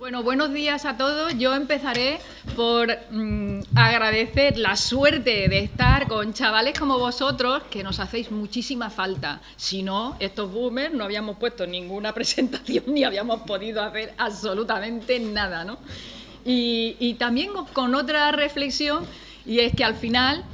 Bueno, buenos días a todos. Yo empezaré por agradecer la suerte de estar con chavales como vosotros, que nos hacéis muchísima falta. Si no, estos boomers no habíamos puesto ninguna presentación ni habíamos podido hacer absolutamente nada, ¿no? Y también con otra reflexión, y es que al final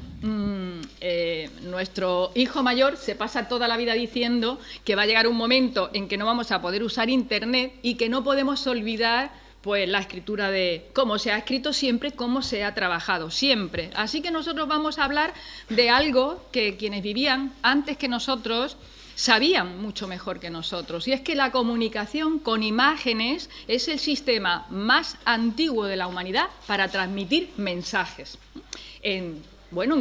nuestro hijo mayor se pasa toda la vida diciendo que va a llegar un momento en que no vamos a poder usar Internet y que no podemos olvidar pues la escritura de cómo se ha escrito siempre, cómo se ha trabajado siempre. Así que nosotros vamos a hablar de algo que quienes vivían antes que nosotros sabían mucho mejor que nosotros, y es que la comunicación con imágenes es el sistema más antiguo de la humanidad para transmitir mensajes. En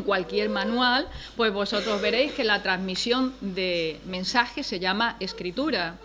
cualquier manual, pues vosotros veréis que la transmisión de mensajes se llama escritura.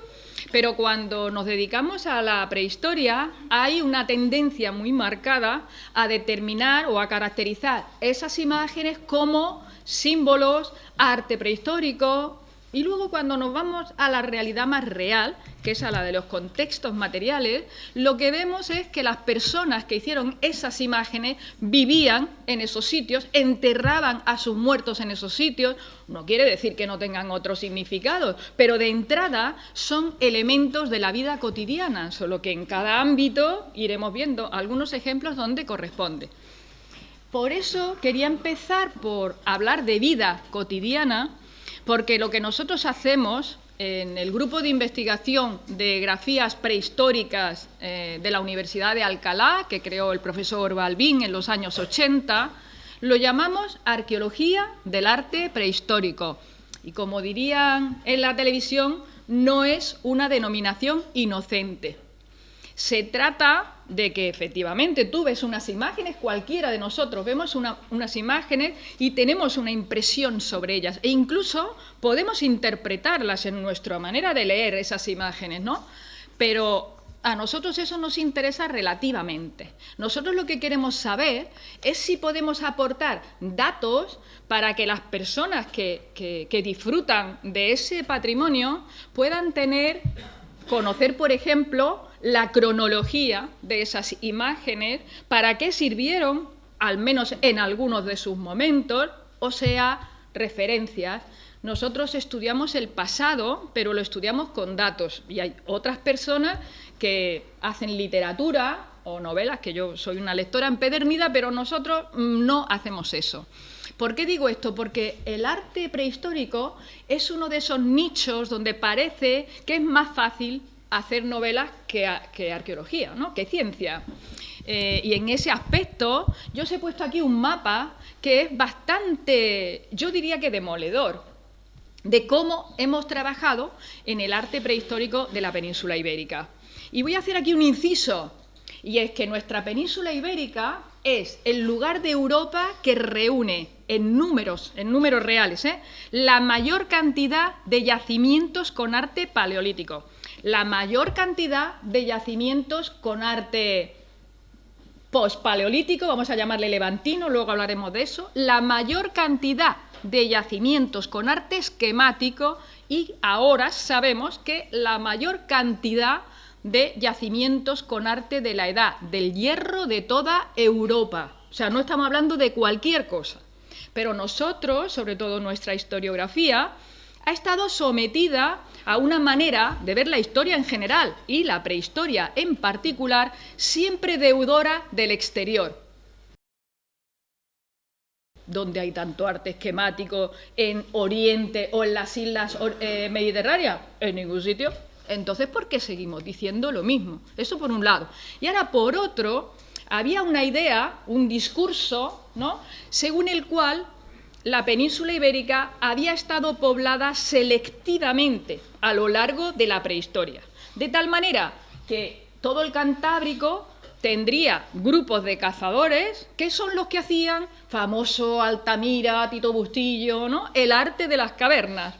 Pero cuando nos dedicamos a la prehistoria, hay una tendencia muy marcada a determinar o a caracterizar esas imágenes como símbolos, arte prehistórico. Y luego, cuando nos vamos a la realidad más real, que es a la de los contextos materiales, lo que vemos es que las personas que hicieron esas imágenes vivían en esos sitios, enterraban a sus muertos en esos sitios. No quiere decir que no tengan otros significados, pero de entrada son elementos de la vida cotidiana, solo que en cada ámbito iremos viendo algunos ejemplos donde corresponde. Por eso quería empezar por hablar de vida cotidiana, porque lo que nosotros hacemos en el grupo de investigación de grafías prehistóricas de la Universidad de Alcalá, que creó el profesor Balbín en los años 80, lo llamamos arqueología del arte prehistórico. Y como dirían en la televisión, no es una denominación inocente. Se trata de que efectivamente tú ves unas imágenes, cualquiera de nosotros vemos unas imágenes y tenemos una impresión sobre ellas, e incluso podemos interpretarlas en nuestra manera de leer esas imágenes, ¿no? Pero a nosotros eso nos interesa relativamente. Nosotros lo que queremos saber es si podemos aportar datos para que las personas que disfrutan de ese patrimonio puedan conocer, por ejemplo, la cronología de esas imágenes, para qué sirvieron, al menos en algunos de sus momentos, o sea, referencias. Nosotros estudiamos el pasado, pero lo estudiamos con datos, y hay otras personas que hacen literatura o novelas, que yo soy una lectora empedernida, pero nosotros no hacemos eso. ¿Por qué digo esto? Porque el arte prehistórico es uno de esos nichos donde parece que es más fácil hacer novelas que arqueología, ¿no? Que ciencia. Y en ese aspecto yo os he puesto aquí un mapa que es bastante, yo diría que demoledor, de cómo hemos trabajado en el arte prehistórico de la península ibérica. Y voy a hacer aquí un inciso, y es que nuestra península ibérica es el lugar de Europa que reúne en números reales, la mayor cantidad de yacimientos con arte paleolítico, la mayor cantidad de yacimientos con arte pospaleolítico, vamos a llamarle levantino, luego hablaremos de eso, la mayor cantidad de yacimientos con arte esquemático, y ahora sabemos que la mayor cantidad de yacimientos con arte de la edad del hierro de toda Europa. O sea, no estamos hablando de cualquier cosa. Pero nosotros, sobre todo nuestra historiografía, ha estado sometida a una manera de ver la historia en general y la prehistoria en particular, siempre deudora del exterior. ¿Dónde hay tanto arte esquemático en Oriente o en las islas mediterráneas? En ningún sitio. Entonces, ¿por qué seguimos diciendo lo mismo? Eso por un lado. Y ahora, por otro, había una idea, un discurso, ¿no?, según el cual la península ibérica había estado poblada selectivamente a lo largo de la prehistoria, de tal manera que todo el Cantábrico tendría grupos de cazadores que son los que hacían, famoso Altamira, Tito Bustillo, ¿no?, el arte de las cavernas,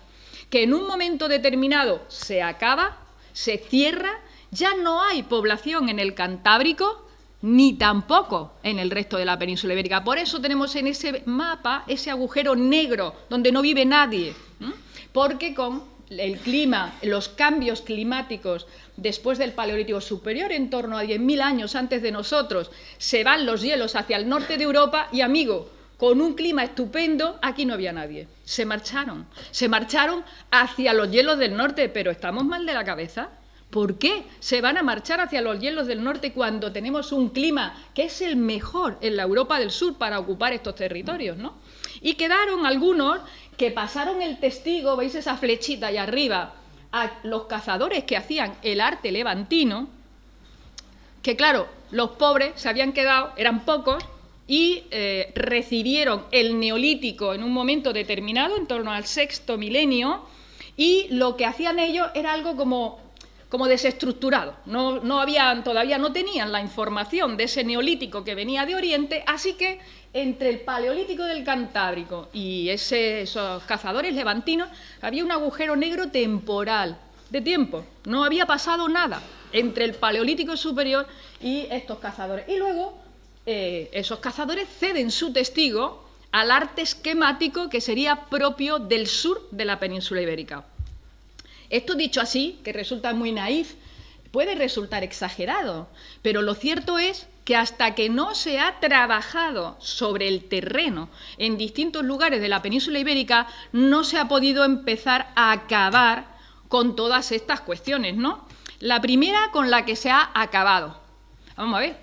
que en un momento determinado se acaba, se cierra, ya no hay población en el Cantábrico ni tampoco en el resto de la península ibérica. Por eso tenemos en ese mapa ese agujero negro donde no vive nadie, porque con el clima, los cambios climáticos después del Paleolítico Superior, en torno a 10.000 años antes de nosotros, se van los hielos hacia el norte de Europa y, amigo, con un clima estupendo, aquí no había nadie. Se marcharon hacia los hielos del norte, pero ¿estamos mal de la cabeza? ¿Por qué se van a marchar hacia los hielos del norte cuando tenemos un clima que es el mejor en la Europa del Sur para ocupar estos territorios, ¿no? Y quedaron algunos que pasaron el testigo, veis esa flechita allá arriba, a los cazadores que hacían el arte levantino, que claro, los pobres se habían quedado, eran pocos, y recibieron el neolítico en un momento determinado, en torno al sexto milenio, y lo que hacían ellos era algo como desestructurado. Todavía no tenían la información de ese neolítico que venía de Oriente, así que entre el Paleolítico del Cantábrico y esos cazadores levantinos había un agujero negro temporal, de tiempo. No había pasado nada entre el Paleolítico Superior y estos cazadores. Y luego esos cazadores ceden su testigo al arte esquemático que sería propio del sur de la península ibérica. Esto dicho así, que resulta muy naif, puede resultar exagerado, pero lo cierto es que hasta que no se ha trabajado sobre el terreno en distintos lugares de la península ibérica, no se ha podido empezar a acabar con todas estas cuestiones, ¿no? La primera con la que se ha acabado, vamos a ver,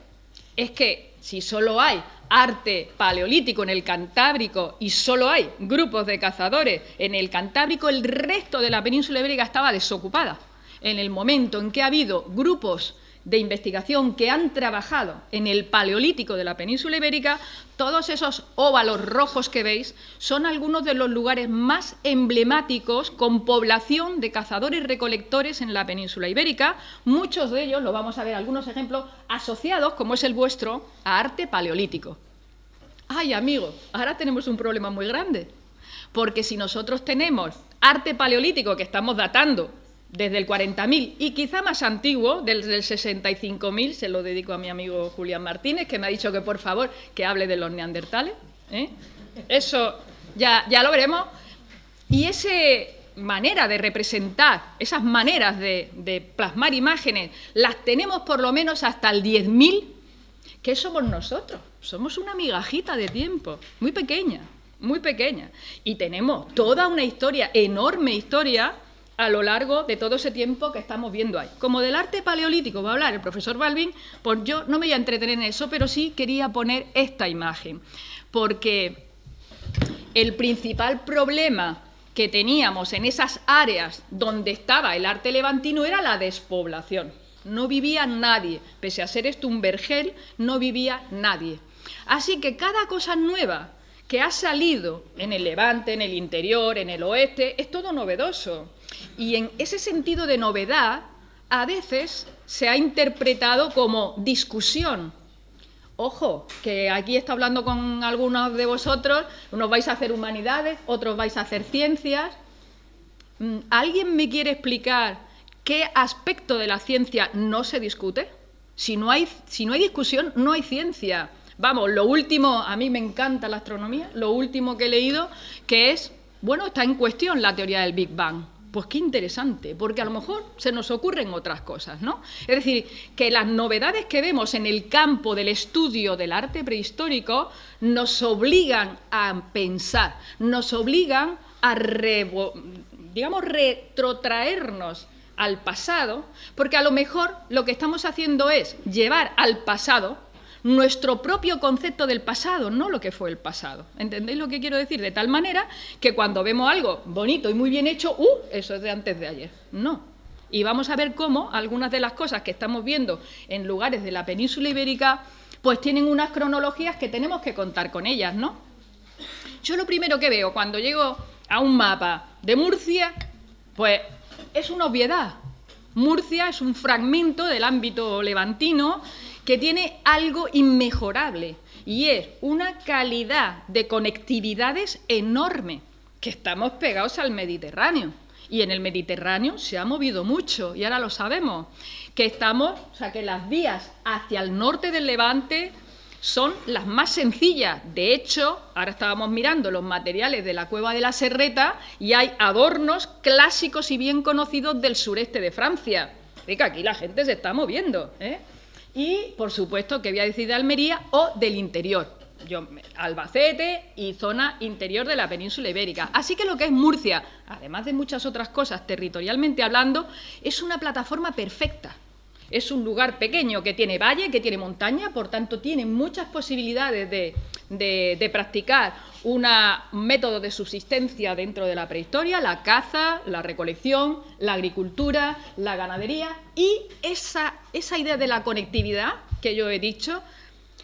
es que si solo hay arte paleolítico en el Cantábrico y solo hay grupos de cazadores en el Cantábrico, el resto de la península ibérica estaba desocupada. En el momento en que ha habido grupos de investigación que han trabajado en el Paleolítico de la península ibérica, todos esos óvalos rojos que veis son algunos de los lugares más emblemáticos con población de cazadores-recolectores en la península ibérica, muchos de ellos, lo vamos a ver algunos ejemplos, asociados, como es el vuestro, a arte paleolítico. ¡Ay, amigos! Ahora tenemos un problema muy grande, porque si nosotros tenemos arte paleolítico que estamos datando desde el 40.000 y quizá más antiguo, desde el 65.000, se lo dedico a mi amigo Julián Martínez, que me ha dicho que por favor que hable de los neandertales, ¿eh? Eso ya lo veremos. Y esa manera de representar, esas maneras de plasmar imágenes, las tenemos por lo menos hasta el 10.000, que somos nosotros. Somos una migajita de tiempo, muy pequeña, y tenemos toda una historia, enorme historia, a lo largo de todo ese tiempo que estamos viendo ahí. Como del arte paleolítico va a hablar el profesor Balbín, pues yo no me voy a entretener en eso, pero sí quería poner esta imagen, porque el principal problema que teníamos en esas áreas donde estaba el arte levantino era la despoblación. No vivía nadie, pese a ser esto un vergel, no vivía nadie. Así que cada cosa nueva que ha salido en el Levante, en el interior, en el oeste, es todo novedoso. Y en ese sentido de novedad, a veces se ha interpretado como discusión. Ojo, que aquí está hablando con algunos de vosotros, unos vais a hacer humanidades, otros vais a hacer ciencias. ¿Alguien me quiere explicar qué aspecto de la ciencia no se discute? Si no hay discusión, no hay ciencia. Vamos, lo último, a mí me encanta la astronomía, lo último que he leído, que es, bueno, está en cuestión la teoría del Big Bang. Pues qué interesante, porque a lo mejor se nos ocurren otras cosas, ¿no? Es decir, que las novedades que vemos en el campo del estudio del arte prehistórico nos obligan a pensar, nos obligan a, retrotraernos al pasado, porque a lo mejor lo que estamos haciendo es llevar al pasado nuestro propio concepto del pasado, no lo que fue el pasado. ¿Entendéis lo que quiero decir? De tal manera que cuando vemos algo bonito y muy bien hecho, eso es de antes de ayer. No. Y vamos a ver cómo algunas de las cosas que estamos viendo en lugares de la península ibérica, pues tienen unas cronologías que tenemos que contar con ellas, ¿no? Yo lo primero que veo cuando llego a un mapa de Murcia, pues es una obviedad. Murcia es un fragmento del ámbito levantino que tiene algo inmejorable y es una calidad de conectividades enorme, que estamos pegados al Mediterráneo. Y en el Mediterráneo se ha movido mucho, y ahora lo sabemos, que que las vías hacia el norte del Levante son las más sencillas. De hecho, ahora estábamos mirando los materiales de la Cueva de la Serreta y hay adornos clásicos y bien conocidos del sureste de Francia. Es que aquí la gente se está moviendo, ¿eh? Y, por supuesto, que voy a decir de Almería o del interior. Albacete y zona interior de la península ibérica. Así que lo que es Murcia, además de muchas otras cosas territorialmente hablando, es una plataforma perfecta. Es un lugar pequeño que tiene valle, que tiene montaña, por tanto tiene muchas posibilidades de practicar un método de subsistencia dentro de la prehistoria, la caza, la recolección, la agricultura, la ganadería y esa idea de la conectividad que yo he dicho,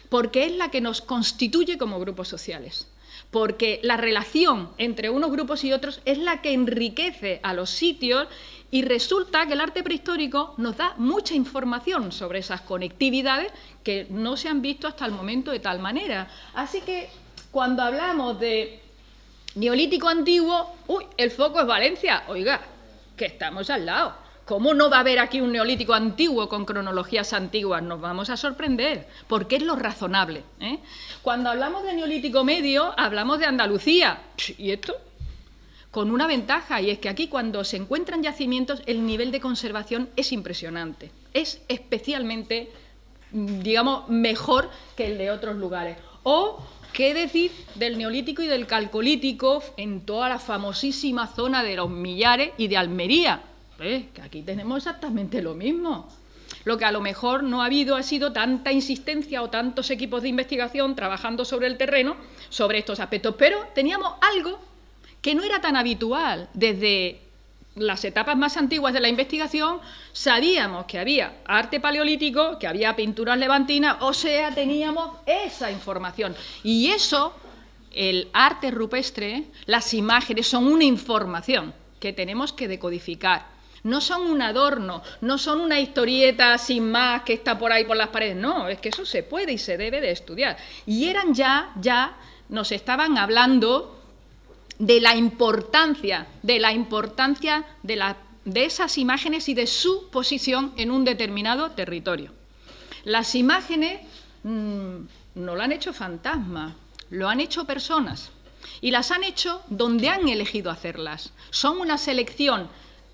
porque es la que nos constituye como grupos sociales. Porque la relación entre unos grupos y otros es la que enriquece a los sitios y resulta que el arte prehistórico nos da mucha información sobre esas conectividades que no se han visto hasta el momento de tal manera. Así que cuando hablamos de Neolítico antiguo, el foco es Valencia. Oiga, que estamos al lado. ¿Cómo no va a haber aquí un Neolítico antiguo con cronologías antiguas? Nos vamos a sorprender, porque es lo razonable, ¿eh? Cuando hablamos de Neolítico medio, hablamos de Andalucía. ¿Y esto? Con una ventaja, y es que aquí cuando se encuentran yacimientos, el nivel de conservación es impresionante. Es especialmente, digamos, mejor que el de otros lugares. O, ¿qué decir del Neolítico y del Calcolítico en toda la famosísima zona de los Millares y de Almería? Que aquí tenemos exactamente lo mismo. Lo que a lo mejor no ha sido tanta insistencia o tantos equipos de investigación trabajando sobre el terreno, sobre estos aspectos. Pero teníamos algo que no era tan habitual. Desde las etapas más antiguas de la investigación sabíamos que había arte paleolítico, que había pinturas levantinas, o sea, teníamos esa información. Y eso, el arte rupestre, las imágenes, son una información que tenemos que decodificar. No son un adorno, no son una historieta sin más que está por ahí por las paredes. No, es que eso se puede y se debe de estudiar. Y eran ya nos estaban hablando de la importancia de esas imágenes y de su posición en un determinado territorio. Las imágenes no lo han hecho fantasmas, lo han hecho personas. Y las han hecho donde han elegido hacerlas. Son una selección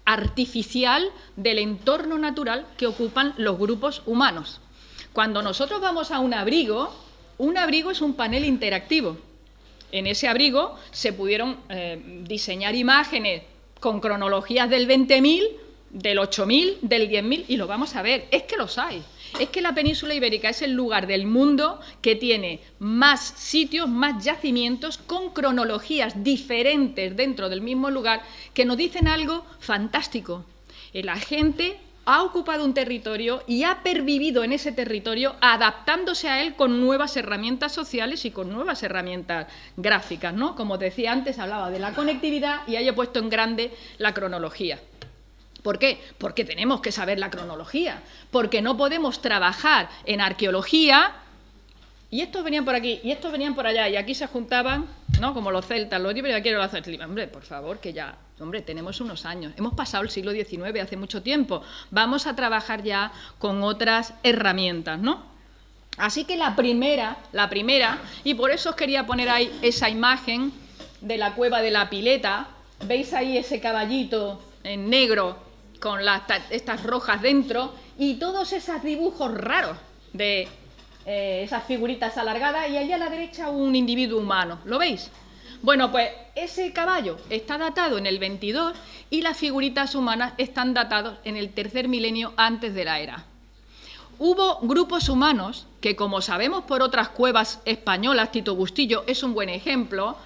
artificial del entorno natural que ocupan los grupos humanos. Cuando nosotros vamos a un abrigo es un panel interactivo. En ese abrigo se pudieron diseñar imágenes con cronologías del 20.000, del 8.000, del 10.000, y lo vamos a ver. Es que los hay. Es que la península ibérica es el lugar del mundo que tiene más sitios, más yacimientos con cronologías diferentes dentro del mismo lugar que nos dicen algo fantástico. La gente ha ocupado un territorio y ha pervivido en ese territorio adaptándose a él con nuevas herramientas sociales y con nuevas herramientas gráficas, ¿no? Como decía antes, hablaba de la conectividad y ahí he puesto en grande la cronología. ¿Por qué? Porque tenemos que saber la cronología, porque no podemos trabajar en arqueología y estos venían por aquí y estos venían por allá y aquí se juntaban, ¿no? Como los celtas, los libres, y aquí los celtas. Hombre, por favor, que ya, hombre, tenemos unos años, hemos pasado el siglo XIX hace mucho tiempo, vamos a trabajar ya con otras herramientas, ¿no? Así que la primera, y por eso os quería poner ahí esa imagen de la cueva de la Pileta, veis ahí ese caballito en negro con estas rojas dentro y todos esos dibujos raros de esas figuritas alargadas y allá a la derecha un individuo humano, ¿lo veis? Bueno, pues ese caballo está datado en el 22 y las figuritas humanas están datadas en el 3er milenio antes de la era. Hubo grupos humanos que, como sabemos por otras cuevas españolas, Tito Bustillo es un buen ejemplo,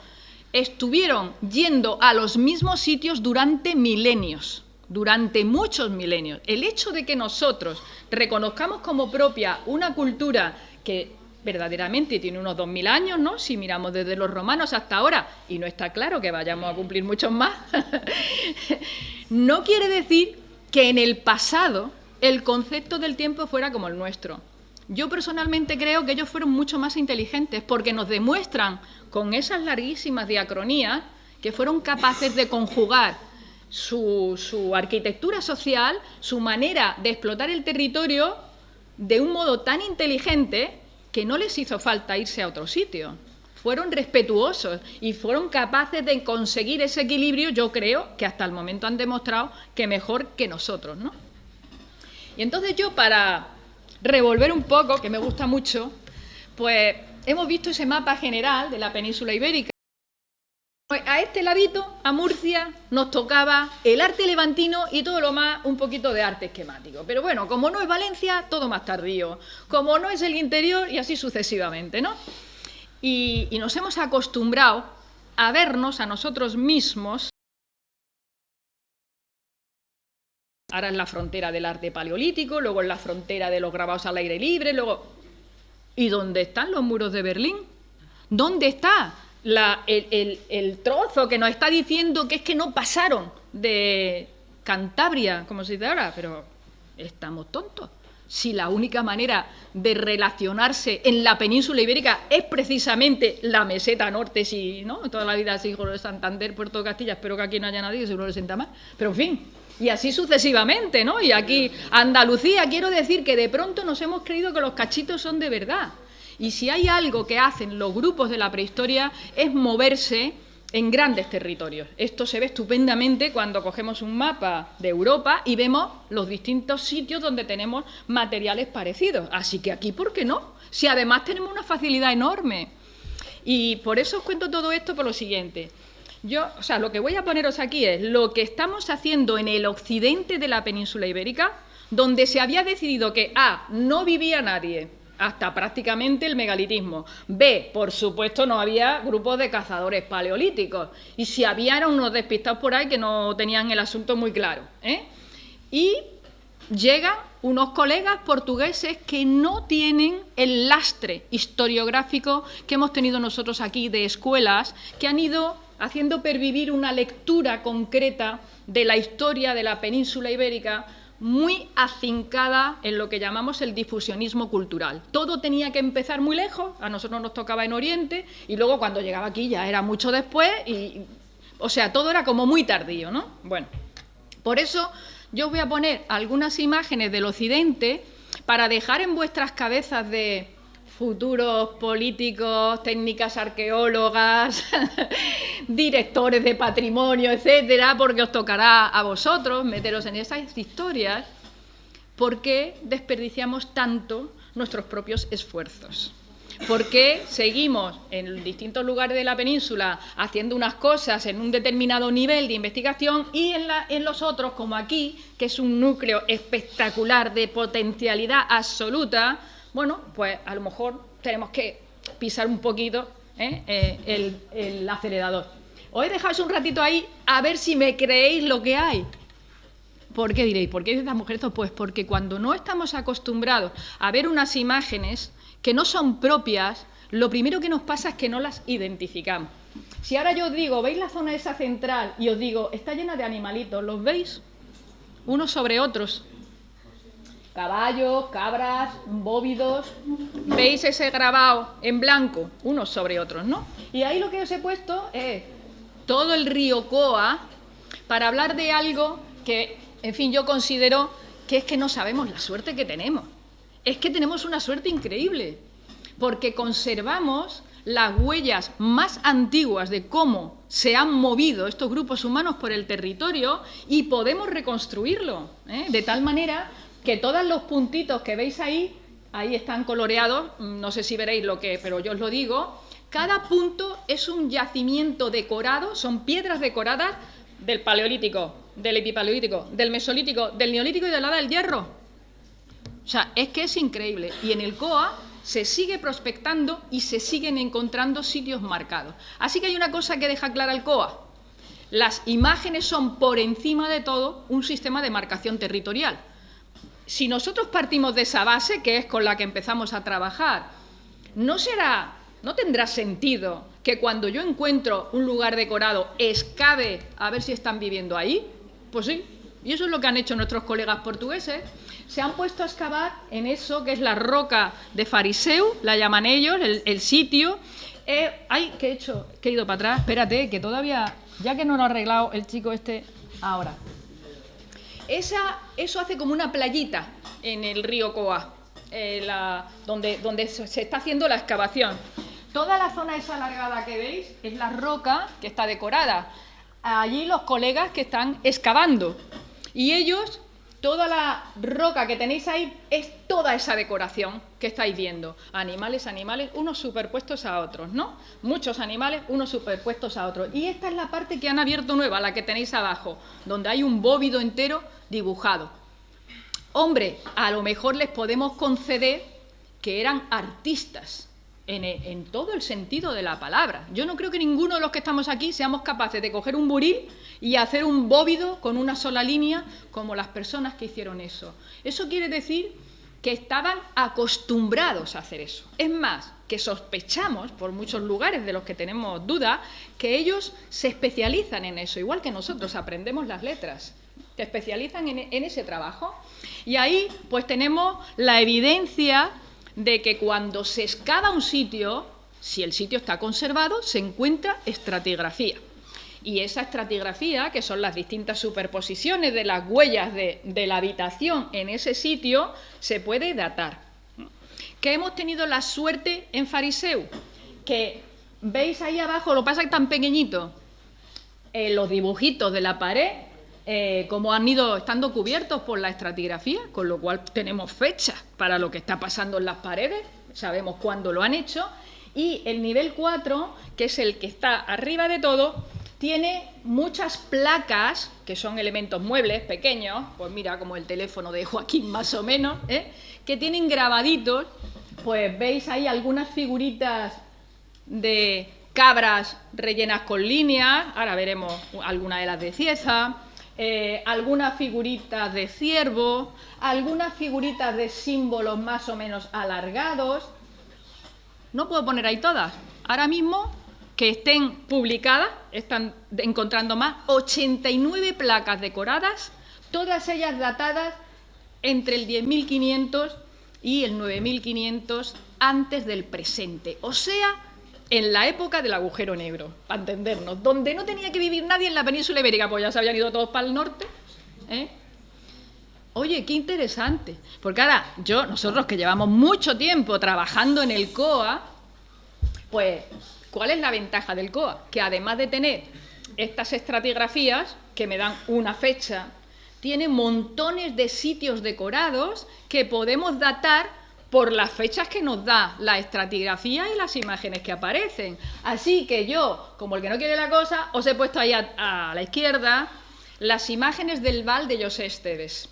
estuvieron yendo a los mismos sitios durante milenios. Durante muchos milenios. El hecho de que nosotros reconozcamos como propia una cultura que verdaderamente tiene unos 2000 años, ¿no? Si miramos desde los romanos hasta ahora, y no está claro que vayamos a cumplir muchos más, no quiere decir que en el pasado el concepto del tiempo fuera como el nuestro. Yo personalmente creo que ellos fueron mucho más inteligentes porque nos demuestran con esas larguísimas diacronías que fueron capaces de conjugar su arquitectura social, su manera de explotar el territorio de un modo tan inteligente que no les hizo falta irse a otro sitio. Fueron respetuosos y fueron capaces de conseguir ese equilibrio, yo creo, que hasta el momento han demostrado que mejor que nosotros, ¿no? Y entonces yo, para revolver un poco, que me gusta mucho, pues hemos visto ese mapa general de la península ibérica. A este ladito, a Murcia, nos tocaba el arte levantino y todo lo más, un poquito de arte esquemático. Pero bueno, como no es Valencia, todo más tardío. Como no es el interior, y así sucesivamente, ¿no? Y nos hemos acostumbrado a vernos a nosotros mismos. Ahora es la frontera del arte paleolítico, luego es la frontera de los grabados al aire libre, luego... ¿Y dónde están los muros de Berlín? ¿Dónde está el trozo que nos está diciendo que es que no pasaron de Cantabria, como se dice ahora? Pero estamos tontos. Si la única manera de relacionarse en la península ibérica es precisamente la meseta norte, si no, toda la vida así, de Santander, Puerto de Castilla, espero que aquí no haya nadie, seguro le sienta mal, pero en fin, y así sucesivamente, ¿no? Y aquí, Andalucía, quiero decir que de pronto nos hemos creído que los cachitos son de verdad. Y si hay algo que hacen los grupos de la prehistoria es moverse en grandes territorios. Esto se ve estupendamente cuando cogemos un mapa de Europa y vemos los distintos sitios donde tenemos materiales parecidos. Así que aquí, ¿por qué no? Si además tenemos una facilidad enorme. Y por eso os cuento todo esto por lo siguiente. Lo que voy a poneros aquí es lo que estamos haciendo en el occidente de la península ibérica, donde se había decidido que A, no vivía nadie, hasta prácticamente el megalitismo. B, por supuesto, no había grupos de cazadores paleolíticos. Y si había, eran unos despistados por ahí que no tenían el asunto muy claro, ¿eh? Y llegan unos colegas portugueses que no tienen el lastre historiográfico que hemos tenido nosotros aquí de escuelas que han ido haciendo pervivir una lectura concreta de la historia de la península ibérica muy afincada en lo que llamamos el difusionismo cultural. Todo tenía que empezar muy lejos, a nosotros nos tocaba en Oriente, y luego cuando llegaba aquí ya era mucho después, o sea, todo era como muy tardío, ¿no? Bueno, por eso yo os voy a poner algunas imágenes del Occidente para dejar en vuestras cabezas de futuros políticos, técnicas arqueólogas, directores de patrimonio, etcétera, porque os tocará a vosotros meteros en esas historias. ¿Por qué desperdiciamos tanto nuestros propios esfuerzos? ¿Por qué seguimos en distintos lugares de la península haciendo unas cosas en un determinado nivel de investigación y en los otros, como aquí, que es un núcleo espectacular de potencialidad absoluta? Bueno, pues a lo mejor tenemos que pisar un poquito el acelerador. Os he dejado un ratito ahí a ver si me creéis lo que hay. ¿Por qué diréis? ¿Por qué dice esta mujer esto? Pues porque cuando no estamos acostumbrados a ver unas imágenes que no son propias, lo primero que nos pasa es que no las identificamos. Si ahora yo os digo, ¿veis la zona esa central? Y os digo, está llena de animalitos, ¿los veis? Unos sobre otros. Caballos, cabras, bóvidos. ¿Veis ese grabado en blanco? Unos sobre otros, ¿no? Y ahí lo que os he puesto es todo el río Coa para hablar de algo que, en fin, yo considero que es que no sabemos la suerte que tenemos. Es que tenemos una suerte increíble, porque conservamos las huellas más antiguas de cómo se han movido estos grupos humanos por el territorio y podemos reconstruirlo, de tal manera que todos los puntitos que veis ahí están coloreados, no sé si veréis lo que, pero yo os lo digo, cada punto es un yacimiento decorado, son piedras decoradas del Paleolítico, del Epipaleolítico, del Mesolítico, del Neolítico y de la Edad del Hierro. O sea, es que es increíble. Y en el COA se sigue prospectando y se siguen encontrando sitios marcados. Así que hay una cosa que deja clara el COA. Las imágenes son, por encima de todo, un sistema de marcación territorial. Si nosotros partimos de esa base, que es con la que empezamos a trabajar, no tendrá sentido que cuando yo encuentro un lugar decorado, excave a ver si están viviendo ahí. Pues sí, y eso es lo que han hecho nuestros colegas portugueses. Se han puesto a excavar en eso que es la roca de Fariseu, la llaman ellos, el sitio. ¿Qué he hecho? Que he ido para atrás. Espérate, que todavía, ya que no lo ha arreglado el chico este, ahora. Eso hace como una playita en el río Coa. donde se está haciendo la excavación. Toda la zona esa alargada que veis es la roca que está decorada. Allí los colegas que están excavando. Y ellos, toda la roca que tenéis ahí es toda esa decoración que estáis viendo. Animales, unos superpuestos a otros, ¿no? Muchos animales, unos superpuestos a otros. Y esta es la parte que han abierto nueva, la que tenéis abajo, donde hay un bóvido entero dibujado. Hombre, a lo mejor les podemos conceder que eran artistas, en todo el sentido de la palabra. Yo no creo que ninguno de los que estamos aquí seamos capaces de coger un buril y hacer un bóvido con una sola línea como las personas que hicieron eso. Eso quiere decir que estaban acostumbrados a hacer eso. Es más, que sospechamos, por muchos lugares de los que tenemos dudas, que ellos se especializan en eso, igual que nosotros aprendemos las letras. Se especializan en ese trabajo. Y ahí pues tenemos la evidencia de que cuando se excava un sitio, si el sitio está conservado, se encuentra estratigrafía. Y esa estratigrafía, que son las distintas superposiciones de las huellas de la habitación en ese sitio, se puede datar. Que hemos tenido la suerte en Fariseu, que veis ahí abajo, lo pasa que tan pequeñito, los dibujitos de la pared, como han ido estando cubiertos por la estratigrafía, con lo cual tenemos fechas para lo que está pasando en las paredes, sabemos cuándo lo han hecho, y el nivel 4, que es el que está arriba de todo, tiene muchas placas, que son elementos muebles pequeños, pues mira, como el teléfono de Joaquín más o menos, que tienen grabaditos, pues veis ahí algunas figuritas de cabras rellenas con líneas, ahora veremos algunas de las de Cieza, algunas figuritas de ciervo, algunas figuritas de símbolos más o menos alargados. No puedo poner ahí todas. Ahora mismo, que estén publicadas, están encontrando más, 89 placas decoradas, todas ellas datadas entre el 10.500 y el 9.500 antes del presente. O sea, en la época del agujero negro, para entendernos, donde no tenía que vivir nadie en la península ibérica, pues ya se habían ido todos para el norte. Oye, qué interesante, porque ahora nosotros que llevamos mucho tiempo trabajando en el COA, pues, ¿cuál es la ventaja del COA? Que además de tener estas estratigrafías, que me dan una fecha, tiene montones de sitios decorados que podemos datar por las fechas que nos da la estratigrafía y las imágenes que aparecen. Así que yo, como el que no quiere la cosa, os he puesto ahí a la izquierda las imágenes del Val de José Esteves,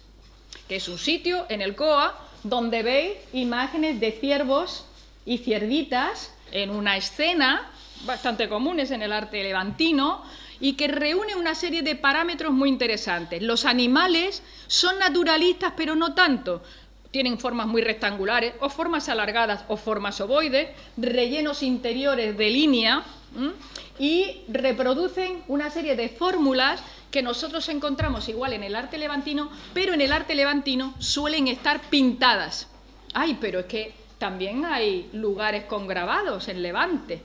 que es un sitio en el COA donde veis imágenes de ciervos y ciervitas en una escena bastante comunes en el arte levantino y que reúne una serie de parámetros muy interesantes. Los animales son naturalistas, pero no tanto. Tienen formas muy rectangulares, o formas alargadas, o formas ovoides, rellenos interiores de línea, y reproducen una serie de fórmulas que nosotros encontramos igual en el arte levantino, pero en el arte levantino suelen estar pintadas. Ay, pero es que también hay lugares con grabados en Levante.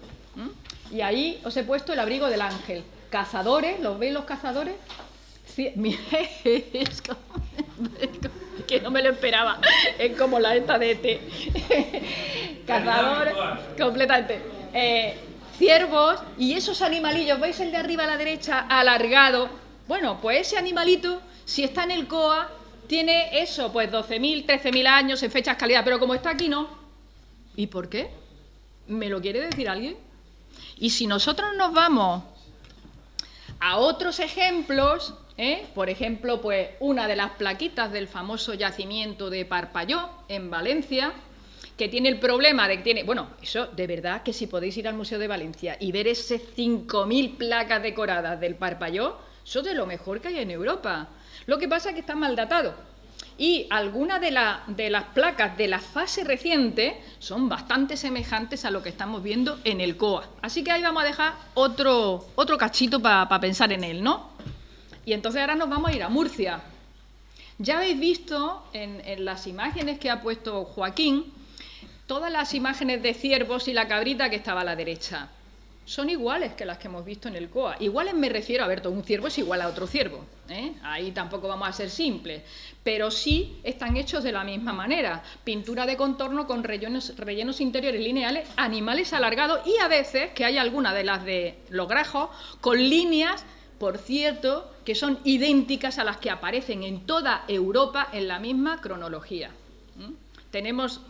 Y ahí os he puesto el abrigo del ángel. Cazadores, ¿los veis los cazadores? Sí, es que no me lo esperaba, es como la esta de ET. Cazadores, completamente. Ciervos y esos animalillos, ¿veis el de arriba a la derecha alargado? Bueno, pues ese animalito, si está en el COA, tiene eso, pues 12.000, 13.000 años en fechas calidad, pero como está aquí no. ¿Y por qué? ¿Me lo quiere decir alguien? Y si nosotros nos vamos a otros ejemplos, por ejemplo, pues una de las plaquitas del famoso yacimiento de Parpalló, en Valencia, que tiene el problema de que tiene... Bueno, eso de verdad que si podéis ir al Museo de Valencia y ver esas 5.000 placas decoradas del Parpalló, eso es de lo mejor que hay en Europa. Lo que pasa es que está mal datado. Y algunas de las placas de la fase reciente son bastante semejantes a lo que estamos viendo en el COA. Así que ahí vamos a dejar otro cachito para pensar en él, ¿no? Y entonces ahora nos vamos a ir a Murcia. Ya habéis visto en las imágenes que ha puesto Joaquín, todas las imágenes de ciervos y la cabrita que estaba a la derecha. son iguales que las que hemos visto en el COA. Iguales me refiero, a ver, todo un ciervo es igual a otro ciervo, ¿eh? Ahí tampoco vamos a ser simples, pero sí están hechos de la misma manera. Pintura de contorno con rellenos interiores lineales, animales alargados y a veces, que hay algunas de las de los grajos, con líneas, por cierto, que son idénticas a las que aparecen en toda Europa en la misma cronología. Tenemos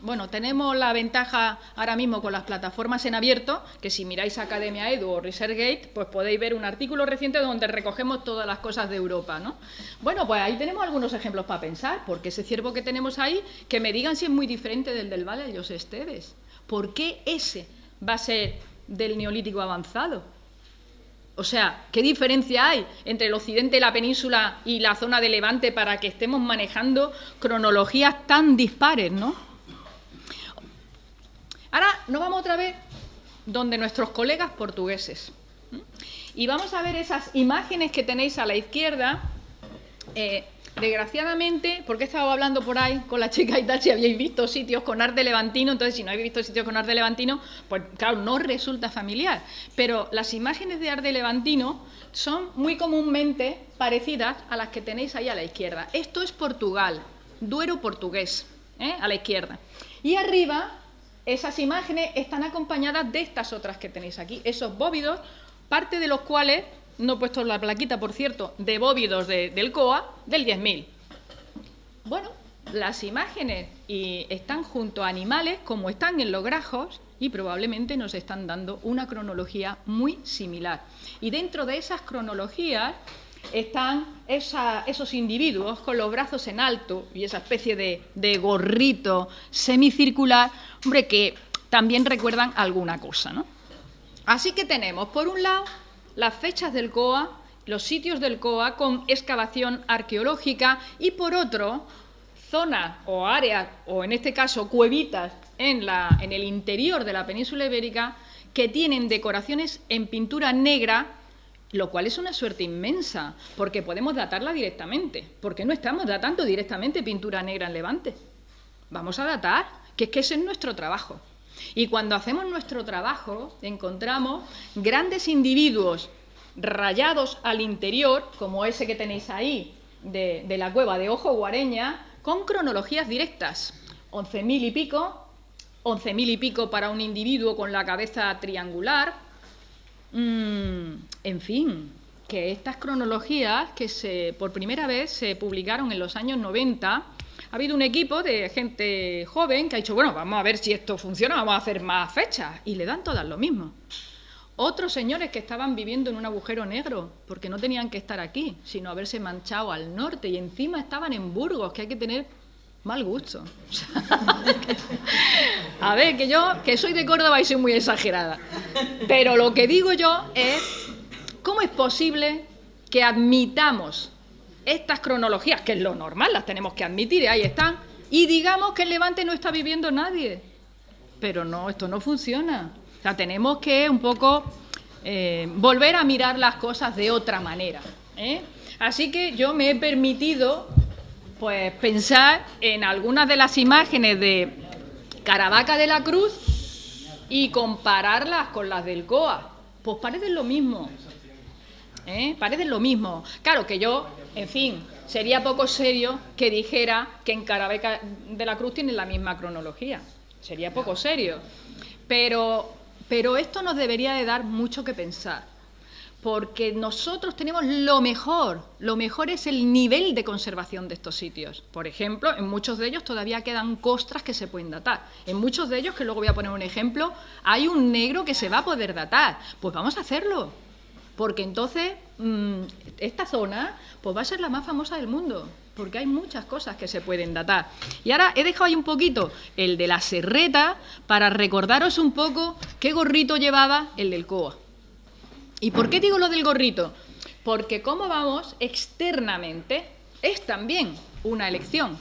la ventaja ahora mismo con las plataformas en abierto, que si miráis Academia Edu o ResearchGate, pues podéis ver un artículo reciente donde recogemos todas las cosas de Europa, ¿no? Bueno, pues ahí tenemos algunos ejemplos para pensar, porque ese ciervo que tenemos ahí, que me digan si es muy diferente del Valle de los Esteves. ¿Por qué ese va a ser del Neolítico avanzado? O sea, ¿qué diferencia hay entre el occidente de la península y la zona de Levante para que estemos manejando cronologías tan dispares, ¿no? Ahora nos vamos otra vez donde nuestros colegas portugueses. Y vamos a ver esas imágenes que tenéis a la izquierda. Desgraciadamente, porque he estado hablando por ahí con la chica y tal, si habéis visto sitios con arte levantino, entonces si no habéis visto sitios con arte levantino, pues claro, no resulta familiar. Pero las imágenes de arte levantino son muy comúnmente parecidas a las que tenéis ahí a la izquierda. Esto es Portugal, Duero portugués, a la izquierda. Y arriba, esas imágenes están acompañadas de estas otras que tenéis aquí, esos bóvidos, parte de los cuales... No he puesto la plaquita, por cierto, de bóvidos del COA del 10.000. Bueno, las imágenes están junto a animales como están en los grajos y probablemente nos están dando una cronología muy similar. Y dentro de esas cronologías están esos individuos con los brazos en alto y esa especie de gorrito semicircular, hombre, que también recuerdan alguna cosa, ¿no? Así que tenemos, por un lado, las fechas del COA, los sitios del COA con excavación arqueológica y, por otro, zonas o áreas, o en este caso cuevitas, en el interior de la península ibérica que tienen decoraciones en pintura negra, lo cual es una suerte inmensa, porque podemos datarla directamente. Porque no estamos datando directamente pintura negra en Levante. Vamos a datar, que es que ese es nuestro trabajo. Y cuando hacemos nuestro trabajo, encontramos grandes individuos rayados al interior, como ese que tenéis ahí, de la cueva de Ojo Guareña, con cronologías directas. 11.000 y pico para un individuo con la cabeza triangular. En fin, que estas cronologías que por primera vez se publicaron en los años 90... Ha habido un equipo de gente joven que ha dicho, bueno, vamos a ver si esto funciona, vamos a hacer más fechas. Y le dan todas lo mismo. Otros señores que estaban viviendo en un agujero negro, porque no tenían que estar aquí, sino haberse manchado al norte. Y encima estaban en Burgos, que hay que tener mal gusto. A ver, que soy de Córdoba y soy muy exagerada. Pero lo que digo yo es, ¿cómo es posible que admitamos estas cronologías, que es lo normal, las tenemos que admitir, y ahí están, y digamos que en Levante no está viviendo nadie? Pero no, esto no funciona. O sea, tenemos que un poco volver a mirar las cosas de otra manera, ¿eh? Así que yo me he permitido pues pensar en algunas de las imágenes de Caravaca de la Cruz y compararlas con las del COA. Pues parecen lo mismo. Parecen lo mismo. Claro que yo, en fin, sería poco serio que dijera que en Caravaca de la Cruz tienen la misma cronología. Sería poco serio. Pero esto nos debería de dar mucho que pensar. Porque nosotros tenemos lo mejor es el nivel de conservación de estos sitios. Por ejemplo, en muchos de ellos todavía quedan costras que se pueden datar. En muchos de ellos, que luego voy a poner un ejemplo, hay un negro que se va a poder datar. Pues vamos a hacerlo. Porque entonces esta zona pues va a ser la más famosa del mundo, porque hay muchas cosas que se pueden datar. Y ahora he dejado ahí un poquito el de la serreta para recordaros un poco qué gorrito llevaba el del COA. ¿Y por qué digo lo del gorrito? Porque como vamos externamente es también una elección.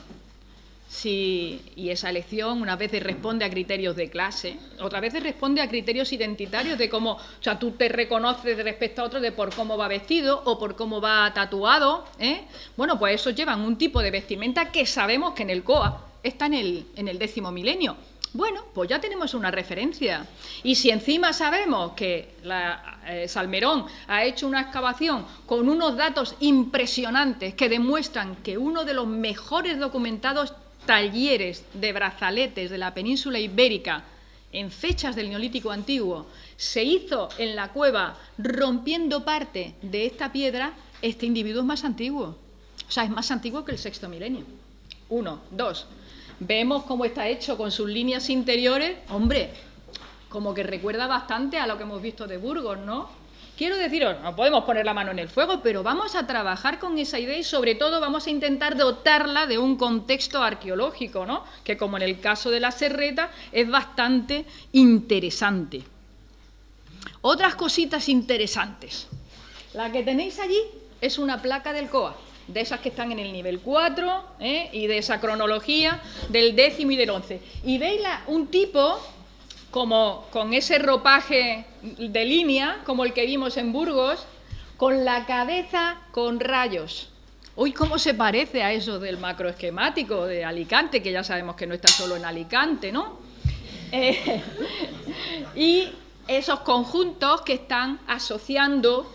Y esa elección unas veces responde a criterios de clase, otras veces responde a criterios identitarios de cómo, o sea, tú te reconoces respecto a otro de por cómo va vestido o por cómo va tatuado, ¿eh? Bueno, pues esos llevan un tipo de vestimenta que sabemos que en el COA está en el 10º milenio. Bueno, pues ya tenemos una referencia. Y si encima sabemos que Salmerón ha hecho una excavación con unos datos impresionantes que demuestran que uno de los mejores documentados talleres de brazaletes de la península ibérica en fechas del Neolítico Antiguo se hizo en la cueva rompiendo parte de esta piedra, este individuo es más antiguo. O sea, es más antiguo que el 6º milenio. 1, 2. Vemos cómo está hecho con sus líneas interiores. Hombre, como que recuerda bastante a lo que hemos visto de Burgos, ¿no? Quiero deciros, no podemos poner la mano en el fuego, pero vamos a trabajar con esa idea y sobre todo vamos a intentar dotarla de un contexto arqueológico, ¿no? Que como en el caso de la Serreta es bastante interesante. Otras cositas interesantes. La que tenéis allí es una placa del COA, de esas que están en el nivel 4, y de esa cronología del 10º y del 11. Y veis un tipo como con ese ropaje de línea, como el que vimos en Burgos, con la cabeza con rayos. Uy, ¿cómo se parece a eso del macroesquemático de Alicante? Que ya sabemos que no está solo en Alicante, ¿no? Y esos conjuntos que están asociando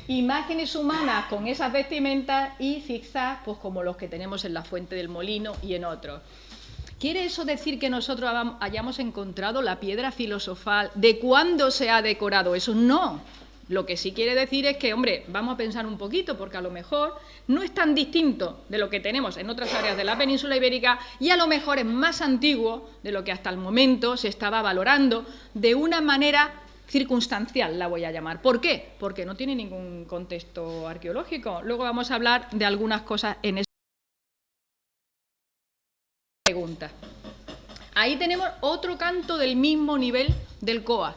imágenes humanas con esas vestimentas y zigzags, pues como los que tenemos en la Fuente del Molino y en otros. ¿Quiere eso decir que nosotros hayamos encontrado la piedra filosofal de cuándo se ha decorado eso? No. Lo que sí quiere decir es que, hombre, vamos a pensar un poquito, porque a lo mejor no es tan distinto de lo que tenemos en otras áreas de la península ibérica y a lo mejor es más antiguo de lo que hasta el momento se estaba valorando de una manera circunstancial, la voy a llamar. ¿Por qué? Porque no tiene ningún contexto arqueológico. Luego vamos a hablar de algunas cosas en esa pregunta. Ahí tenemos otro canto del mismo nivel del COA.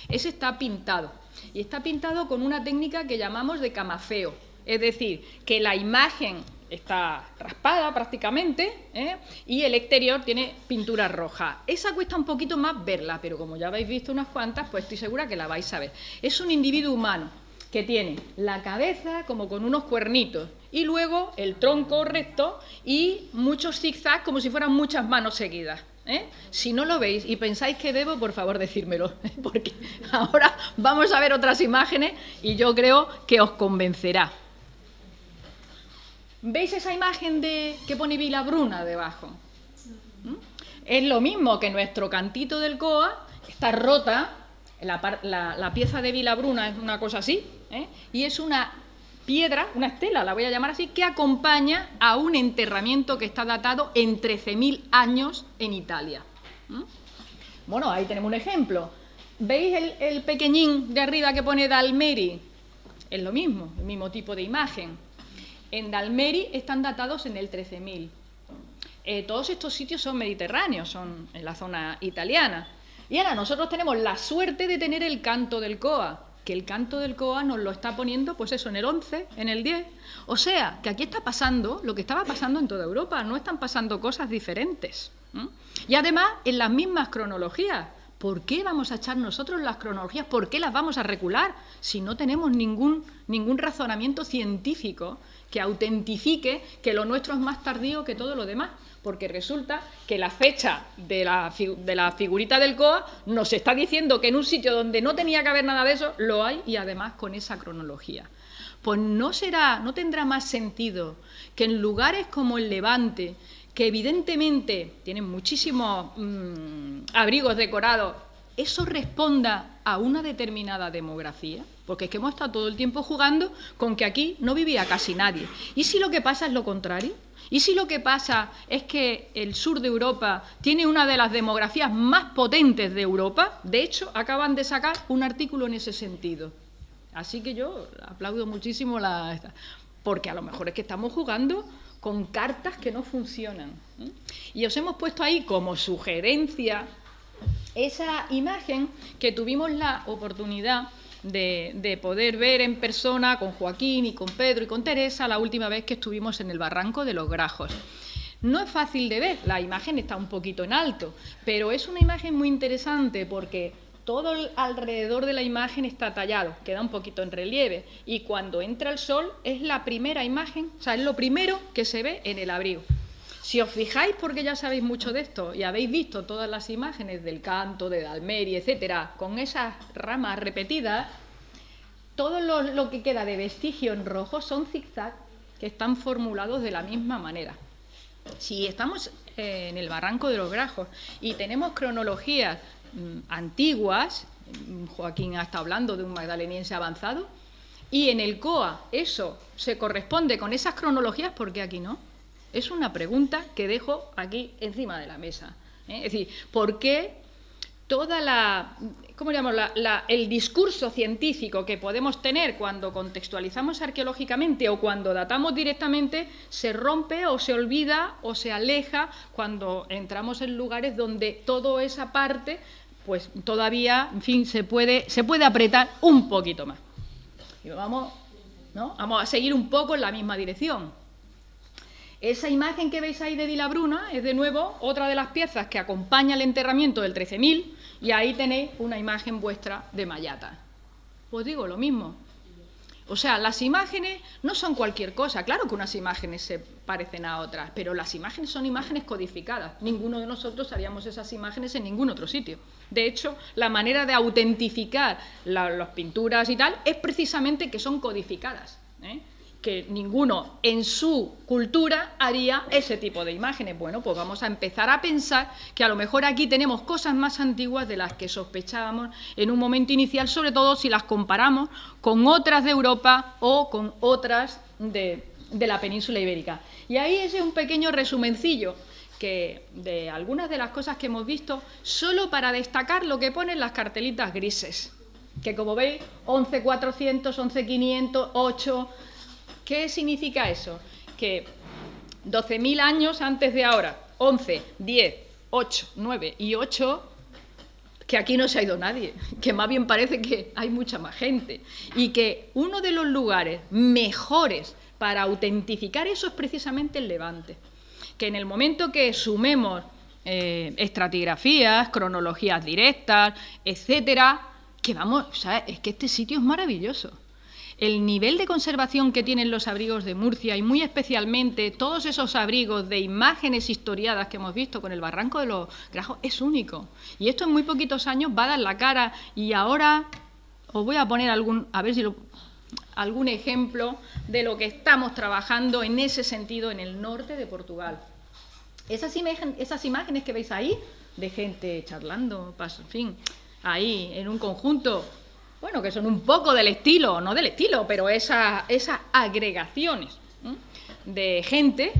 Ese está pintado. Y está pintado con una técnica que llamamos de camafeo. Es decir, que la imagen está raspada prácticamente, y el exterior tiene pintura roja. Esa cuesta un poquito más verla, pero como ya habéis visto unas cuantas, pues estoy segura que la vais a ver. Es un individuo humano que tiene la cabeza como con unos cuernitos y luego el tronco recto y muchos zigzags como si fueran muchas manos seguidas. Si no lo veis y pensáis que debo, por favor decírmelo, porque ahora vamos a ver otras imágenes y yo creo que os convencerá. ¿Veis esa imagen que pone Vilabruna debajo? Es lo mismo que nuestro cantito del COA, está rota, la pieza de Vilabruna es una cosa así, y es una piedra, una estela, la voy a llamar así, que acompaña a un enterramiento que está datado en 13.000 años en Italia. Bueno, ahí tenemos un ejemplo. ¿Veis el pequeñín de arriba que pone Dalmeri? Es lo mismo, el mismo tipo de imagen. En Dalmeri están datados en el 13.000. Todos estos sitios son mediterráneos, son en la zona italiana. Y ahora nosotros tenemos la suerte de tener el canto del COA, que el canto del COA nos lo está poniendo, pues eso, en el 11, en el 10. O sea, que aquí está pasando lo que estaba pasando en toda Europa, no están pasando cosas diferentes. Y además, en las mismas cronologías. ¿Por qué vamos a echar nosotros las cronologías? ¿Por qué las vamos a recular si no tenemos ningún razonamiento científico que autentifique que lo nuestro es más tardío que todo lo demás? Porque resulta que la fecha de la figurita del COA nos está diciendo que en un sitio donde no tenía que haber nada de eso, lo hay y además con esa cronología. Pues no tendrá más sentido que en lugares como el Levante, que evidentemente tienen muchísimos abrigos decorados, eso responda a una determinada demografía, porque es que hemos estado todo el tiempo jugando con que aquí no vivía casi nadie. ¿Y si lo que pasa es lo contrario? ¿Y si lo que pasa es que el sur de Europa tiene una de las demografías más potentes de Europa? De hecho, acaban de sacar un artículo en ese sentido. Así que yo aplaudo muchísimo porque a lo mejor es que estamos jugando con cartas que no funcionan. Y os hemos puesto ahí como sugerencia esa imagen que tuvimos la oportunidad de poder ver en persona con Joaquín y con Pedro y con Teresa la última vez que estuvimos en el Barranco de los Grajos. No es fácil de ver, la imagen está un poquito en alto, pero es una imagen muy interesante porque todo alrededor de la imagen está tallado, queda un poquito en relieve y cuando entra el sol es la primera imagen, o sea, es lo primero que se ve en el abrigo. Si os fijáis, porque ya sabéis mucho de esto y habéis visto todas las imágenes del Canto, de Dalmeri, etcétera, con esas ramas repetidas, todo lo que queda de vestigio en rojo son zigzags que están formulados de la misma manera. Si estamos en el Barranco de los Grajos y tenemos cronologías antiguas, Joaquín ha estado hablando de un magdaleniense avanzado, y en el COA eso se corresponde con esas cronologías, ¿por qué aquí no? Es una pregunta que dejo aquí encima de la mesa. Es decir, ¿por qué toda el discurso científico que podemos tener cuando contextualizamos arqueológicamente o cuando datamos directamente se rompe o se olvida o se aleja cuando entramos en lugares donde toda esa parte pues todavía, en fin, se puede apretar un poquito más? Y vamos a seguir un poco en la misma dirección. Esa imagen que veis ahí de Vilabruna es, de nuevo, otra de las piezas que acompaña el enterramiento del 13.000, y ahí tenéis una imagen vuestra de Mayata. Os digo lo mismo. O sea, las imágenes no son cualquier cosa. Claro que unas imágenes se parecen a otras, pero las imágenes son imágenes codificadas. Ninguno de nosotros haríamos esas imágenes en ningún otro sitio. De hecho, la manera de autentificar las pinturas y tal es precisamente que son codificadas, que ninguno en su cultura haría ese tipo de imágenes. Bueno, pues vamos a empezar a pensar que a lo mejor aquí tenemos cosas más antiguas de las que sospechábamos en un momento inicial, sobre todo si las comparamos con otras de Europa o con otras de la península ibérica. Y ahí es un pequeño resumencillo de algunas de las cosas que hemos visto, solo para destacar lo que ponen las cartelitas grises, que como veis, 11.400, 11.500, 8... ¿Qué significa eso? Que 12.000 años antes de ahora, 11, 10, 8, 9 y 8, que aquí no se ha ido nadie, que más bien parece que hay mucha más gente, y que uno de los lugares mejores para autentificar eso es precisamente el Levante, que en el momento que sumemos estratigrafías, cronologías directas, etcétera, que vamos, o sea, es que este sitio es maravilloso. El nivel de conservación que tienen los abrigos de Murcia y muy especialmente todos esos abrigos de imágenes historiadas que hemos visto con el Barranco de los Grajos es único. Y esto en muy poquitos años va a dar la cara, y ahora os voy a poner algún ejemplo de lo que estamos trabajando en ese sentido en el norte de Portugal. Esas imágenes que veis ahí, de gente charlando, en fin, ahí en un conjunto, bueno, que son un poco del estilo, no del estilo, pero esas agregaciones de gente,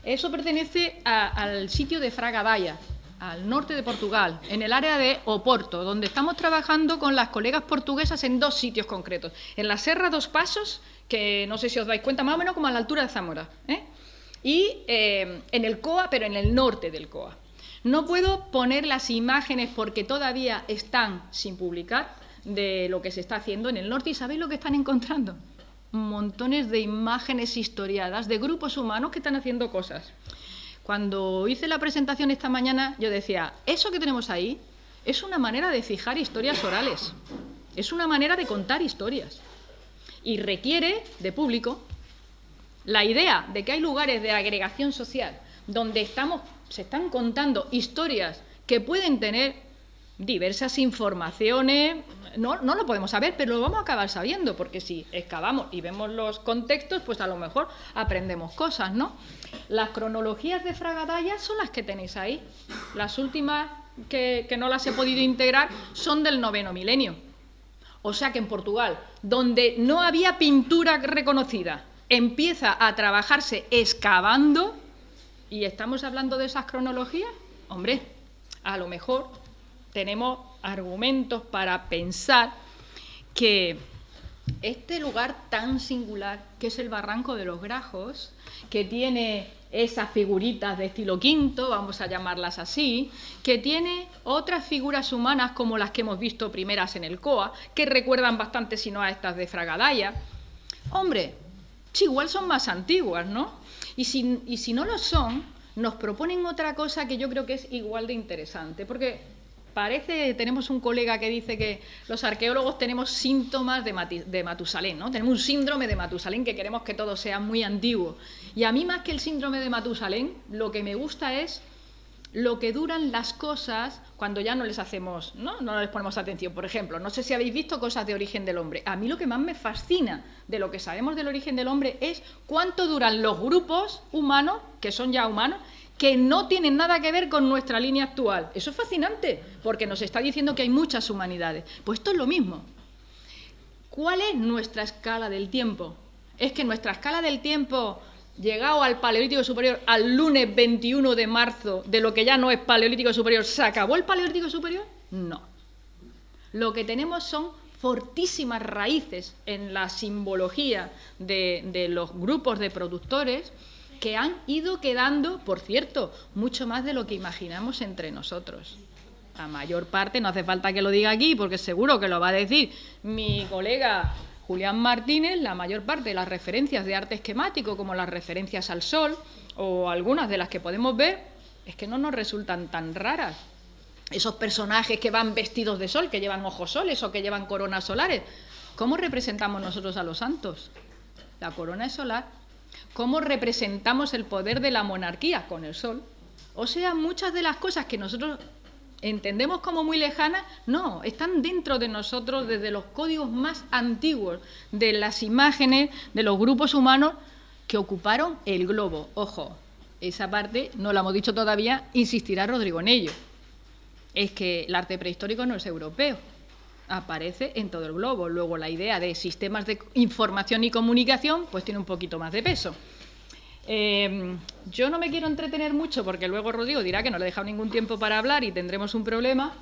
eso pertenece al sitio de Fragadalla, al norte de Portugal, en el área de Oporto, donde estamos trabajando con las colegas portuguesas en dos sitios concretos. En la Serra dos Pasos, que no sé si os dais cuenta, más o menos como a la altura de Zamora, y en el COA, pero en el norte del COA. No puedo poner las imágenes porque todavía están sin publicar, de lo que se está haciendo en el norte, y ¿sabéis lo que están encontrando? Montones de imágenes historiadas de grupos humanos que están haciendo cosas. Cuando hice la presentación esta mañana, yo decía, eso que tenemos ahí es una manera de fijar historias orales, es una manera de contar historias, y requiere de público. La idea de que hay lugares de agregación social donde se están contando historias que pueden tener diversas informaciones, no lo podemos saber, pero lo vamos a acabar sabiendo, porque si excavamos y vemos los contextos, pues a lo mejor aprendemos cosas, ¿no? Las cronologías de Fragadalla son las que tenéis ahí. Las últimas que no las he podido integrar son del 9º milenio. O sea que en Portugal, donde no había pintura reconocida, empieza a trabajarse excavando, y estamos hablando de esas cronologías. Hombre, a lo mejor tenemos argumentos para pensar que este lugar tan singular, que es el Barranco de los Grajos, que tiene esas figuritas de estilo quinto, vamos a llamarlas así, que tiene otras figuras humanas como las que hemos visto primeras en el COA, que recuerdan bastante, si no a estas de Fragadalla. Hombre, si igual son más antiguas, ¿no? Y si no lo son, nos proponen otra cosa que yo creo que es igual de interesante, porque tenemos un colega que dice que los arqueólogos tenemos síntomas de Matusalén, ¿no? Tenemos un síndrome de Matusalén, que queremos que todo sea muy antiguo. Y a mí, más que el síndrome de Matusalén, lo que me gusta es lo que duran las cosas cuando ya no les hacemos, no les ponemos atención. Por ejemplo, no sé si habéis visto Cosas de origen del hombre. A mí lo que más me fascina de lo que sabemos del origen del hombre es cuánto duran los grupos humanos, que son ya humanos, que no tienen nada que ver con nuestra línea actual. Eso es fascinante, porque nos está diciendo que hay muchas humanidades. Pues esto es lo mismo. ¿Cuál es nuestra escala del tiempo? Es que nuestra escala del tiempo, llegado al Paleolítico Superior, al lunes 21 de marzo, de lo que ya no es Paleolítico Superior, ¿se acabó el Paleolítico Superior? No. Lo que tenemos son fortísimas raíces en la simbología de los grupos de productores que han ido quedando, por cierto, mucho más de lo que imaginamos entre nosotros. La mayor parte, no hace falta que lo diga aquí, porque seguro que lo va a decir mi colega Julián Martínez, la mayor parte de las referencias de arte esquemático, como las referencias al sol, o algunas de las que podemos ver, es que no nos resultan tan raras. Esos personajes que van vestidos de sol, que llevan ojos soles o que llevan coronas solares. ¿Cómo representamos nosotros a los santos? La corona es solar. ¿Cómo representamos el poder de la monarquía? Con el sol. O sea, muchas de las cosas que nosotros entendemos como muy lejanas, no, están dentro de nosotros desde los códigos más antiguos de las imágenes de los grupos humanos que ocuparon el globo. Ojo, esa parte no la hemos dicho todavía, insistirá Rodrigo en ello. Es que el arte prehistórico no es europeo, aparece en todo el globo. Luego la idea de sistemas de información y comunicación pues tiene un poquito más de peso. Yo no me quiero entretener mucho porque luego Rodrigo dirá que no le he dejado ningún tiempo para hablar y tendremos un problema,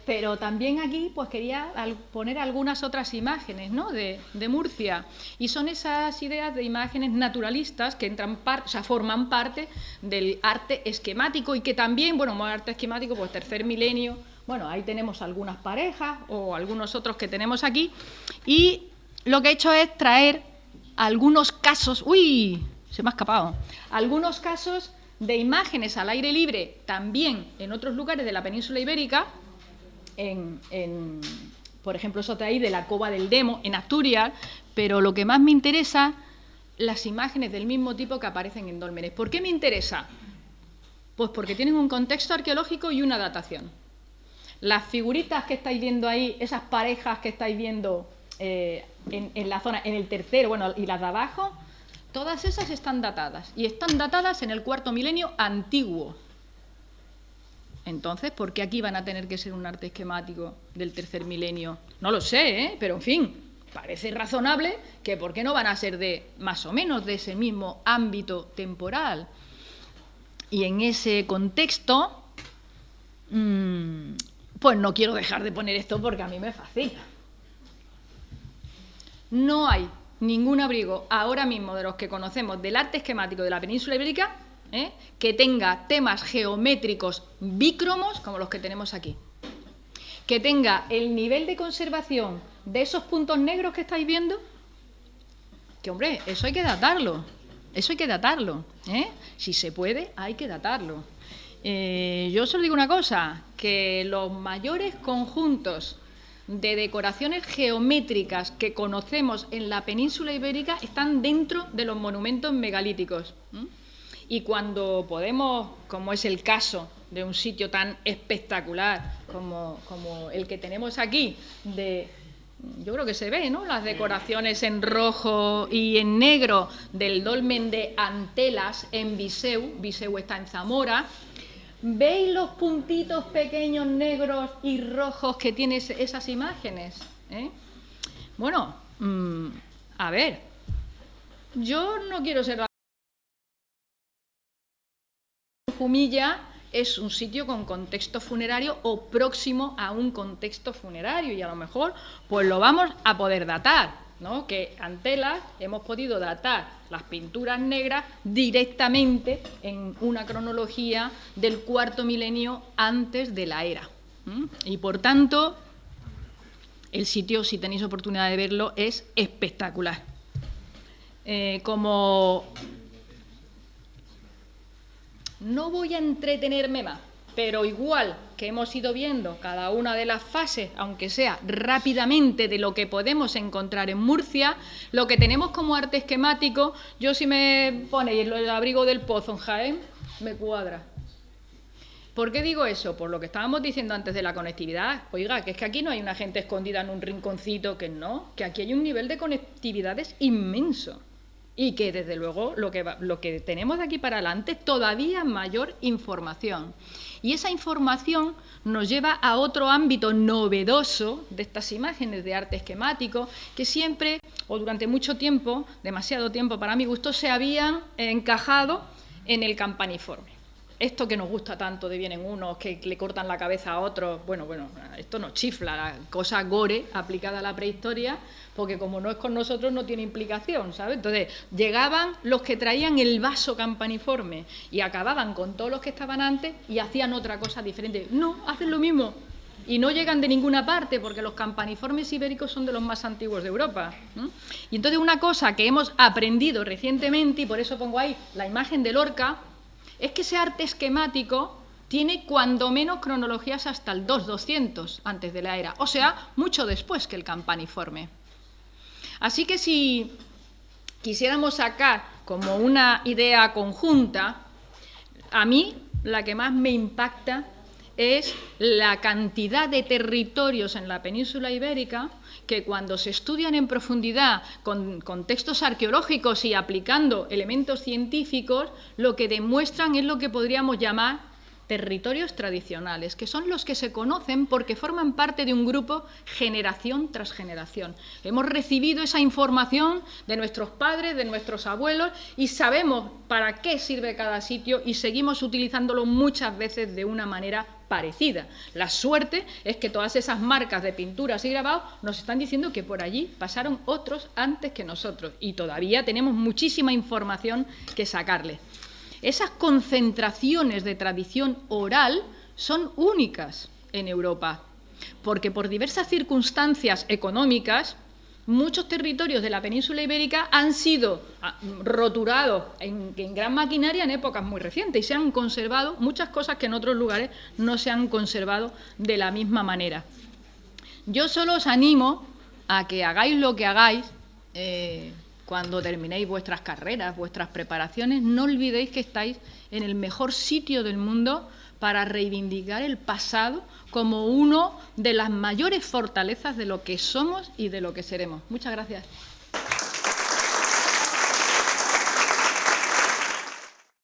pero también aquí pues quería poner algunas otras imágenes, ¿no? de Murcia, y son esas ideas de imágenes naturalistas que forman parte del arte esquemático y que también, bueno, arte esquemático, pues tercer milenio, bueno, ahí tenemos algunas parejas o algunos otros que tenemos aquí, y lo que he hecho es traer algunos casos, se me ha escapado, algunos casos de imágenes al aire libre, también en otros lugares de la península ibérica, por ejemplo, eso de ahí de la Cova del Demo, en Asturias, pero lo que más me interesa, las imágenes del mismo tipo que aparecen en Dólmenes. ¿Por qué me interesa? Pues porque tienen un contexto arqueológico y una datación. Las figuritas que estáis viendo ahí, esas parejas que estáis viendo en la zona, en el tercero, bueno, y las de abajo, todas esas están datadas, y están datadas en el cuarto milenio antiguo. Entonces, ¿por qué aquí van a tener que ser un arte esquemático del tercer milenio? No lo sé, pero en fin, parece razonable que ¿por qué no van a ser de más o menos de ese mismo ámbito temporal? Y en ese contexto, pues no quiero dejar de poner esto porque a mí me fascina. No hay ningún abrigo ahora mismo de los que conocemos del arte esquemático de la península ibérica que tenga temas geométricos bícromos como los que tenemos aquí, que tenga el nivel de conservación de esos puntos negros que estáis viendo, que hombre, eso hay que datarlo, si se puede hay que datarlo. Yo solo digo una cosa, que los mayores conjuntos de decoraciones geométricas que conocemos en la península ibérica están dentro de los monumentos megalíticos. Y cuando podemos, como es el caso de un sitio tan espectacular como el que tenemos aquí, yo creo que se ve, ¿no?, las decoraciones en rojo y en negro del dolmen de Antelas en Viseu. Viseu está en Zamora. ¿Veis los puntitos pequeños negros y rojos que tienen esas imágenes? Bueno, a ver, yo no quiero ser... Jumilla es un sitio con contexto funerario o próximo a un contexto funerario, y a lo mejor pues lo vamos a poder datar, ¿no? Que Antelas hemos podido datar las pinturas negras directamente en una cronología del cuarto milenio antes de la era. Y por tanto, el sitio, si tenéis oportunidad de verlo, es espectacular. Como no voy a entretenerme más, Pero igual que hemos ido viendo cada una de las fases, aunque sea rápidamente, de lo que podemos encontrar en Murcia, lo que tenemos como arte esquemático, yo si me ponéis el abrigo del Pozo en Jaén, me cuadra. ¿Por qué digo eso? Por lo que estábamos diciendo antes de la conectividad. Oiga, que es que aquí no hay una gente escondida en un rinconcito, que no, que aquí hay un nivel de conectividades inmenso. Y que, desde luego, lo que tenemos de aquí para adelante es todavía mayor información. Y esa información nos lleva a otro ámbito novedoso de estas imágenes de arte esquemático, que siempre, o durante mucho tiempo, demasiado tiempo para mi gusto, se habían encajado en el campaniforme. Esto que nos gusta tanto de vienen unos que le cortan la cabeza a otros, bueno, esto nos chifla, la cosa gore aplicada a la prehistoria, porque como no es con nosotros no tiene implicación, ¿sabes? Entonces, llegaban los que traían el vaso campaniforme y acababan con todos los que estaban antes y hacían otra cosa diferente. No, hacen lo mismo y no llegan de ninguna parte, porque los campaniformes ibéricos son de los más antiguos de Europa. Y entonces una cosa que hemos aprendido recientemente, y por eso pongo ahí la imagen de Lorca, es que ese arte esquemático tiene cuando menos cronologías hasta el 2200 antes de la era, o sea, mucho después que el campaniforme. Así que si quisiéramos sacar como una idea conjunta, a mí la que más me impacta es la cantidad de territorios en la península ibérica que, cuando se estudian en profundidad con textos arqueológicos y aplicando elementos científicos, lo que demuestran es lo que podríamos llamar territorios tradicionales, que son los que se conocen porque forman parte de un grupo generación tras generación. Hemos recibido esa información de nuestros padres, de nuestros abuelos, y sabemos para qué sirve cada sitio y seguimos utilizándolo muchas veces de una manera parecida. La suerte es que todas esas marcas de pinturas y grabados nos están diciendo que por allí pasaron otros antes que nosotros y todavía tenemos muchísima información que sacarle. Esas concentraciones de tradición oral son únicas en Europa, porque por diversas circunstancias económicas, muchos territorios de la península ibérica han sido roturados en gran maquinaria en épocas muy recientes y se han conservado muchas cosas que en otros lugares no se han conservado de la misma manera. Yo solo os animo a que hagáis lo que hagáis. Cuando terminéis vuestras carreras, vuestras preparaciones, no olvidéis que estáis en el mejor sitio del mundo para reivindicar el pasado como una de las mayores fortalezas de lo que somos y de lo que seremos. Muchas gracias.